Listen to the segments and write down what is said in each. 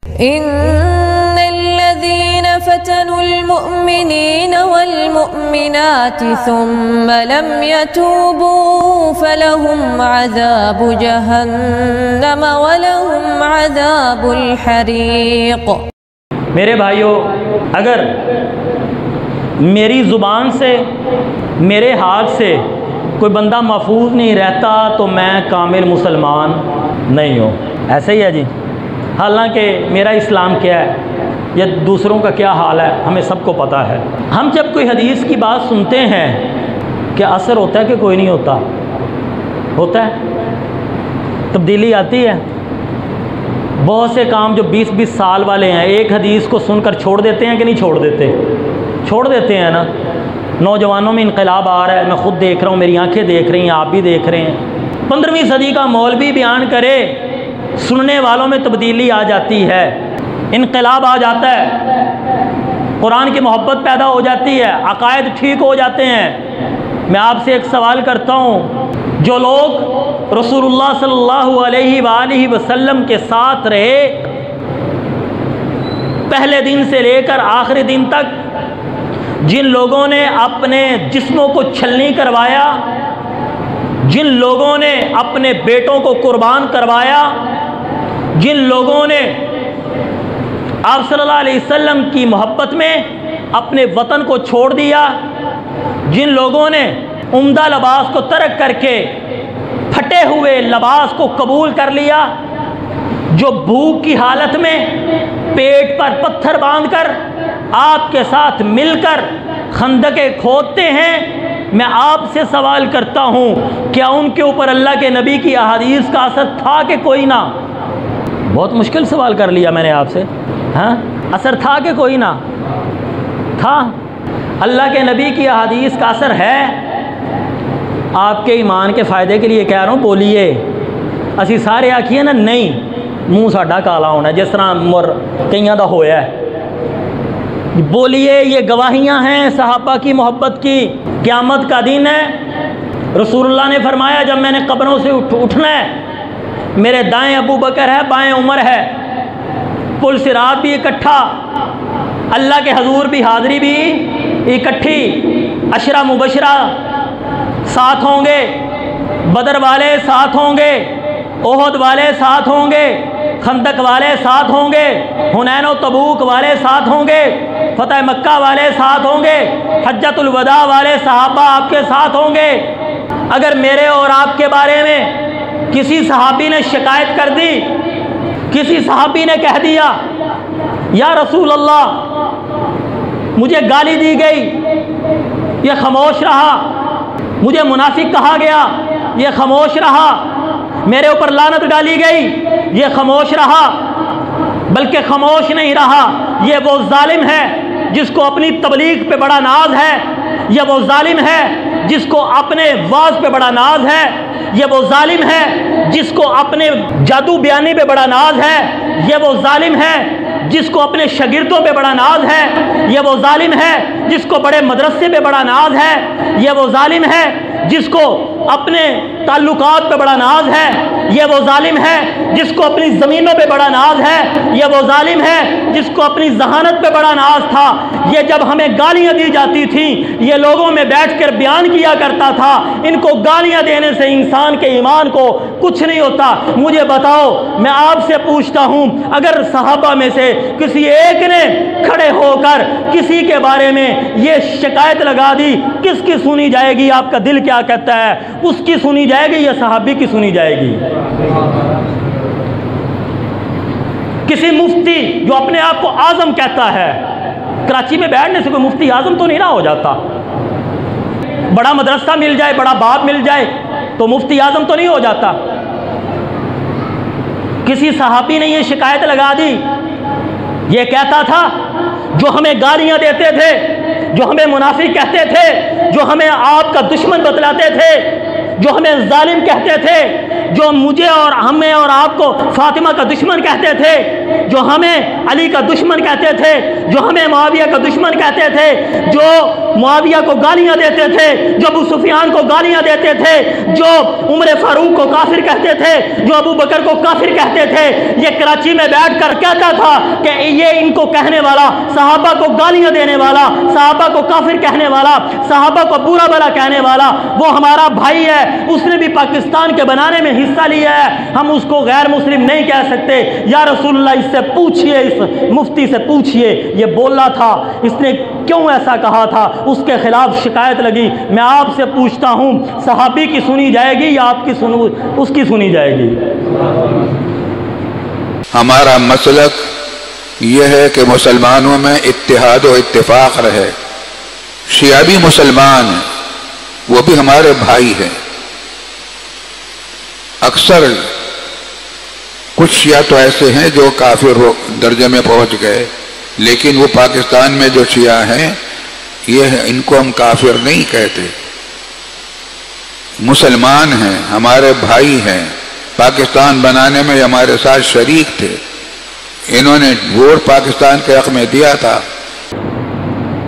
إن الذين فتنوا المؤمنين والمؤمنات ثم لم يتوبوا فلهم عذاب جہنم ولهم عذاب الحریق۔ میرے بھائیوں، اگر میری زبان سے، میرے ہاتھ سے کوئی بندہ محفوظ نہیں رہتا تو میں کامل مسلمان نہیں ہوں۔ ایسے ہی ہے جی، حالانکہ میرا اسلام کیا ہے یا دوسروں کا کیا حال ہے ہمیں سب کو پتہ ہے۔ ہم جب کوئی حدیث کی بات سنتے ہیں کیا اثر ہوتا ہے کہ کوئی نہیں ہوتا؟ ہوتا ہے، تبدیلی آتی ہے۔ بہت سے کام جو 20-20 سال والے ہیں ایک حدیث کو سن کر چھوڑ دیتے ہیں کہ نہیں چھوڑ دیتے؟ چھوڑ دیتے ہیں نا۔ نوجوانوں میں انقلاب آ رہا ہے، میں خود دیکھ رہا ہوں، میری آنکھیں دیکھ رہی ہیں، آپ بھی دیکھ رہے ہیں۔ 15ویں صدی کا مولوی بیان کرے، سننے والوں میں تبدیلی آ جاتی ہے، انقلاب آ جاتا ہے، قرآن کی محبت پیدا ہو جاتی ہے، عقائد ٹھیک ہو جاتے ہیں۔ میں آپ سے ایک سوال کرتا ہوں، جو لوگ رسول اللہ صلی اللہ علیہ وآلہ وسلم کے ساتھ رہے پہلے دن سے لے کر آخری دن تک، جن لوگوں نے اپنے جسموں کو چھلنی کروایا، جن لوگوں نے اپنے بیٹوں کو قربان کروایا، جن لوگوں نے آپ صلی اللہ علیہ وسلم کی محبت میں اپنے وطن کو چھوڑ دیا، جن لوگوں نے عمدہ لباس کو ترک کر کے پھٹے ہوئے لباس کو قبول کر لیا، جو بھوک کی حالت میں پیٹ پر پتھر باندھ کر آپ کے ساتھ مل کر خندقیں کھودتے ہیں، میں آپ سے سوال کرتا ہوں کیا ان کے اوپر اللہ کے نبی کی احادیث کا اثر تھا کہ کوئی نہ؟ بہت مشکل سوال کر لیا میں نے آپ سے، ہاں اثر تھا کہ کوئی نہ تھا؟ اللہ کے نبی کی احادیث کا اثر ہے۔ آپ کے ایمان کے فائدے کے لیے کہہ رہا ہوں، بولیے۔ اسی سارے آکھیے نا نہیں، منہ ساڈا کالا ہونا جس طرح مر کئیاں دا ہویا ہے۔ بولیے، یہ گواہیاں ہیں صحابہ کی محبت کی۔ قیامت کا دن ہے، رسول اللہ نے فرمایا جب میں نے قبروں سے اٹھنا ہے، میرے دائیں ابو بکر ہے، بائیں عمر ہے، پل صراط بھی اکٹھا، اللہ کے حضور بھی حاضری بھی اکٹھی، عشرہ مبشرہ ساتھ ہوں گے، بدر والے ساتھ ہوں گے، احد والے ساتھ ہوں گے، خندق والے ساتھ ہوں گے، حنین و تبوک والے ساتھ ہوں گے، فتح مکہ والے ساتھ ہوں گے، حجۃ الوداع والے صحابہ آپ کے ساتھ ہوں گے۔ اگر میرے اور آپ کے بارے میں کسی صحابی نے شکایت کر دی، کسی صحابی نے کہہ دیا یا رسول اللہ مجھے گالی دی گئی، یہ خاموش رہا، مجھے منافق کہا گیا، یہ خاموش رہا، میرے اوپر لعنت ڈالی گئی، یہ خاموش رہا، بلکہ خاموش نہیں رہا، یہ وہ ظالم ہے جس کو اپنی تبلیغ پہ بڑا ناز ہے، یہ وہ ظالم ہے جس کو اپنے واعظ پہ بڑا ناز ہے، یہ وہ ظالم ہے جس کو اپنے جادو بیانی پہ بڑا ناز ہے، یہ وہ ظالم ہے جس کو اپنے شاگردوں پہ بڑا ناز ہے، یہ وہ ظالم ہے جس کو بڑے مدرسے پہ بڑا ناز ہے، یہ وہ ظالم ہے جس کو اپنے تعلقات پہ بڑا ناز ہے، یہ وہ ظالم ہے جس کو اپنی زمینوں پہ بڑا ناز ہے، یہ وہ ظالم ہے جس کو اپنی ذہانت پہ بڑا ناز تھا۔ یہ جب ہمیں گالیاں دی جاتی تھیں، یہ لوگوں میں بیٹھ کر بیان کیا کرتا تھا، ان کو گالیاں دینے سے انسان کے ایمان کو کچھ نہیں ہوتا۔ مجھے بتاؤ، میں آپ سے پوچھتا ہوں، اگر صحابہ میں سے کسی ایک نے کھڑے ہو کر کسی کے بارے میں یہ شکایت لگا دی، کس کی سنی جائے گی؟ آپ کا دل کیا کہتا ہے؟ اس کی سنی جائے گی یا صحابی کی سنی جائے گی؟ کسی مفتی جو اپنے آپ کو اعظم کہتا ہے، کراچی میں بیٹھنے سے کوئی مفتی اعظم تو نہیں نہ ہو جاتا؟ بڑا مدرسہ مل جائے، بڑا باپ مل جائے تو مفتی اعظم تو نہیں ہو جاتا؟ کسی صحابی نے یہ شکایت لگا دی، یہ کہتا تھا جو ہمیں گالیاں دیتے تھے، جو ہمیں منافق کہتے تھے، جو ہمیں آپ کا دشمن بتلاتے تھے، جو ہمیں ظالم کہتے تھے، جو مجھے اور ہمیں اور آپ کو فاطمہ کا دشمن کہتے تھے، جو ہمیں علی کا دشمن کہتے تھے، جو ہمیں معاویہ کا دشمن کہتے تھے، جو معاویہ کو گالیاں دیتے تھے، جو ابو سفیان کو گالیاں دیتے تھے، جو عمر فاروق کو کافر کہتے تھے، جو ابو بکر کو کافر کہتے تھے، یہ کراچی میں بیٹھ کر کہتا تھا کہ یہ ان کو کہنے والا، صحابہ کو گالیاں دینے والا، صحابہ کو کافر کہنے والا، صحابہ کو برا بھلا کہنے والا وہ ہمارا بھائی ہے، اس نے بھی پاکستان کے بنانے میں حصہ لیا ہے، ہم اس کو غیر مسلم نہیں کہہ سکتے۔ یا رسول اللہ اس سے پوچھئے، اس مفتی سے پوچھئے یہ بولا تھا، اس نے کیوں ایسا کہا تھا، اس کے خلاف شکایت لگی۔ میں آپ سے پوچھتا ہوں صحابی کی سنی جائے گی یا آپ کی اس کی سنی جائے گی؟ ہمارا مسلک یہ ہے کہ مسلمانوں میں اتحاد و اتفاق رہے۔ شیعہ بھی مسلمان ہیں، وہ بھی ہمارے بھائی ہیں۔ اکثر کچھ شیعہ تو ایسے ہیں جو کافر درجے میں پہنچ گئے، لیکن وہ پاکستان میں جو شیعہ ہیں ان کو ہم کافر نہیں کہتے، مسلمان ہیں، ہمارے بھائی ہیں، پاکستان بنانے میں ہمارے ساتھ شریک تھے، انہوں نے ووٹ پاکستان کے حق میں دیا تھا۔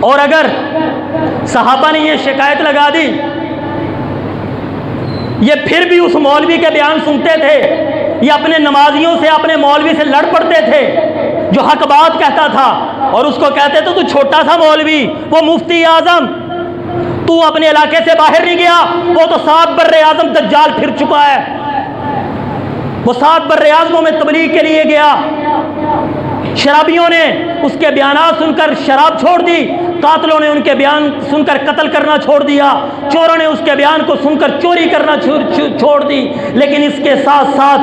اور اگر صحابہ نے یہ شکایت لگا دی، یہ پھر بھی اس مولوی کے بیان سنتے تھے، یہ اپنے نمازیوں سے، اپنے مولوی سے لڑ پڑتے تھے جو حق بات کہتا تھا، اور اس کو کہتے تھے تو چھوٹا سا مولوی، وہ مفتی اعظم، تو اپنے علاقے سے باہر نہیں گیا، وہ تو 7 بر اعظم دجال پھر چکا ہے، وہ 7 بر اعظموں میں تبلیغ کے لیے گیا۔ شرابیوں نے اس کے بیانات سن کر شراب چھوڑ دی، قاتلوں نے ان کے بیان سن کر قتل کرنا چھوڑ دیا، چوروں نے اس کے بیان کو سن کر چوری کرنا چھوڑ دی، لیکن اس کے ساتھ ساتھ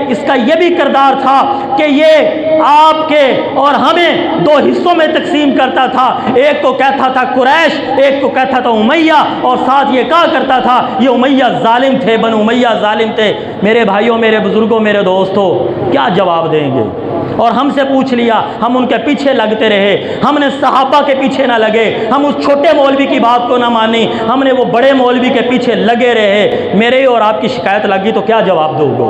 اس کا یہ بھی کردار تھا کہ یہ آپ کے اور ہمیں 2 حصوں میں تقسیم کرتا تھا، ایک کو کہتا تھا قریش، ایک کو کہتا تھا امیہ، اور ساتھ یہ کہا کرتا تھا یہ امیہ ظالم تھے، بنو امیہ ظالم تھے۔ میرے بھائیوں، میرے بزرگوں، میرے دوستوں، کیا جواب دیں گے؟ اور ہم سے پوچھ لیا، ہم ان کے پیچھے لگتے رہے، ہم نے صحابہ کے پیچھے نہ لگے، ہم اس چھوٹے مولوی کی بات کو نہ مانی، ہم نے وہ بڑے مولوی کے پیچھے لگے رہے۔ میرے اور آپ کی شکایت لگی تو کیا جواب دو گے؟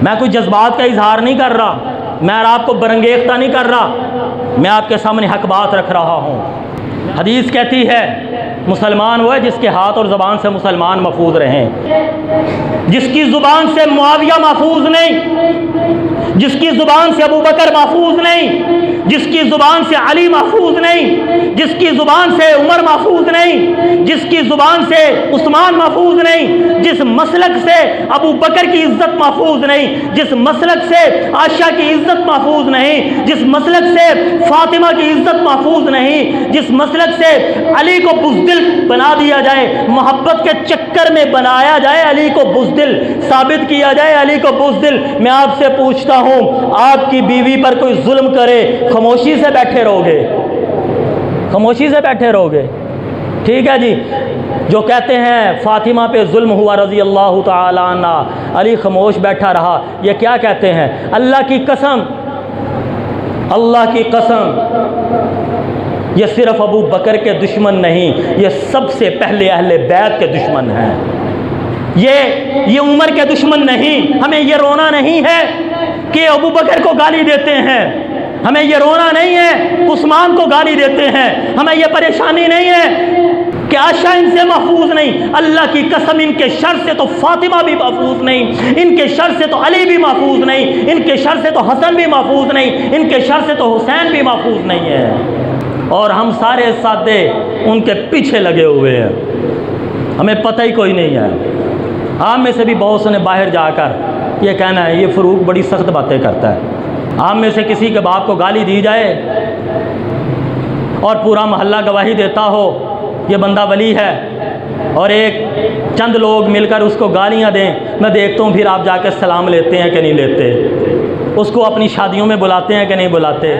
میں کوئی جذبات کا اظہار نہیں کر رہا، میں آپ کو برنگیختہ نہیں کر رہا، میں آپ کے سامنے حق بات رکھ رہا ہوں۔ حدیث کہتی ہے مسلمان وہ ہے جس کے ہاتھ اور زبان سے مسلمان محفوظ رہیں، جس کی زبان سے معاویہ محفوظ نہیں، جس کی زبان سے ابو بکر محفوظ نہیں، جس کی زبان سے علی محفوظ نہیں، جس کی زبان سے عمر محفوظ نہیں، جس کی زبان سے عثمان محفوظ نہیں، جس مسلک سے ابو بکر کی عزت محفوظ نہیں، جس مسلک سے عائشہ کی عزت محفوظ نہیں، جس مسلک سے فاطمہ کی عزت محفوظ نہیں، جس مسلک سے علی کو بزدل بنا دیا جائے، محبت کے چکر میں بنایا جائے، علی کو بزدل ثابت کیا جائے، علی کو بزدل۔ میں آپ سے پوچھتا ہوں، آپ کی بیوی پر کوئی ظلم کرے، خاموشی سے بیٹھے رہو گے؟ خاموشی سے بیٹھے رہو گے؟ ٹھیک ہے جی، جو کہتے ہیں فاطمہ پہ ظلم ہوا رضی اللہ تعالی عنہ، علی خاموش بیٹھا رہا، یہ کیا کہتے ہیں؟ اللہ کی قسم، اللہ کی قسم، یہ صرف ابو بکر کے دشمن نہیں، یہ سب سے پہلے اہل بیت کے دشمن ہیں، یہ عمر کے دشمن نہیں۔ ہمیں یہ رونا نہیں ہے کہ ابو بکر کو گالی دیتے ہیں، ہمیں یہ رونا نہیں ہے عثمان کو گالی دیتے ہیں، ہمیں یہ پریشانی نہیں ہے کہ عائشہ ان سے محفوظ نہیں۔ اللہ کی قسم، ان کے شر سے تو فاطمہ بھی محفوظ نہیں، ان کے شر سے تو علی بھی محفوظ نہیں، ان کے شر سے تو حسن بھی محفوظ نہیں، ان کے شر سے تو حسین بھی محفوظ نہیں ہے، اور ہم سارے ساتھے ان کے پیچھے لگے ہوئے ہیں، ہمیں پتہ ہی کوئی نہیں ہے۔ آپ میں سے بھی بہت سے نے باہر جا کر یہ کہنا ہے یہ فروق بڑی سخت باتیں کرتا ہے۔ آپ میں سے کسی کے باپ کو گالی دی جائے اور پورا محلہ گواہی دیتا ہو یہ بندہ ولی ہے، اور ایک چند لوگ مل کر اس کو گالیاں دیں، میں دیکھتا ہوں پھر آپ جا کے سلام لیتے ہیں کہ نہیں لیتے، اس کو اپنی شادیوں میں بلاتے ہیں کہ نہیں بلاتے،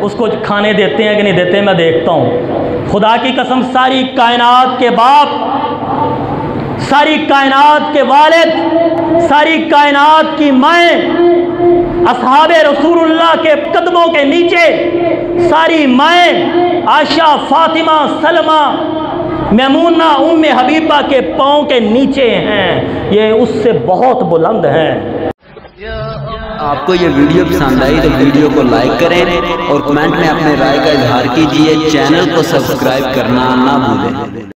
اس کو کھانے دیتے ہیں کہ نہیں دیتے، میں دیکھتا ہوں۔ خدا کی قسم، ساری کائنات کے باپ، ساری کائنات کے والد، ساری کائنات کی مائیں، اصحاب رسول اللہ کے قدموں کے نیچے ساری مائیں، عائشہ، فاطمہ، سلمہ، میمونہ ہبیبہ کے پاؤں کے نیچے ہیں، یہ اس سے بہت بلند ہیں۔ آپ کو یہ ویڈیو پسند آئی تو ویڈیو کو لائک کریں اور کمنٹ میں اپنے رائے کا اظہار کیجیے، چینل کو سبسکرائب کرنا نہ بھولیں۔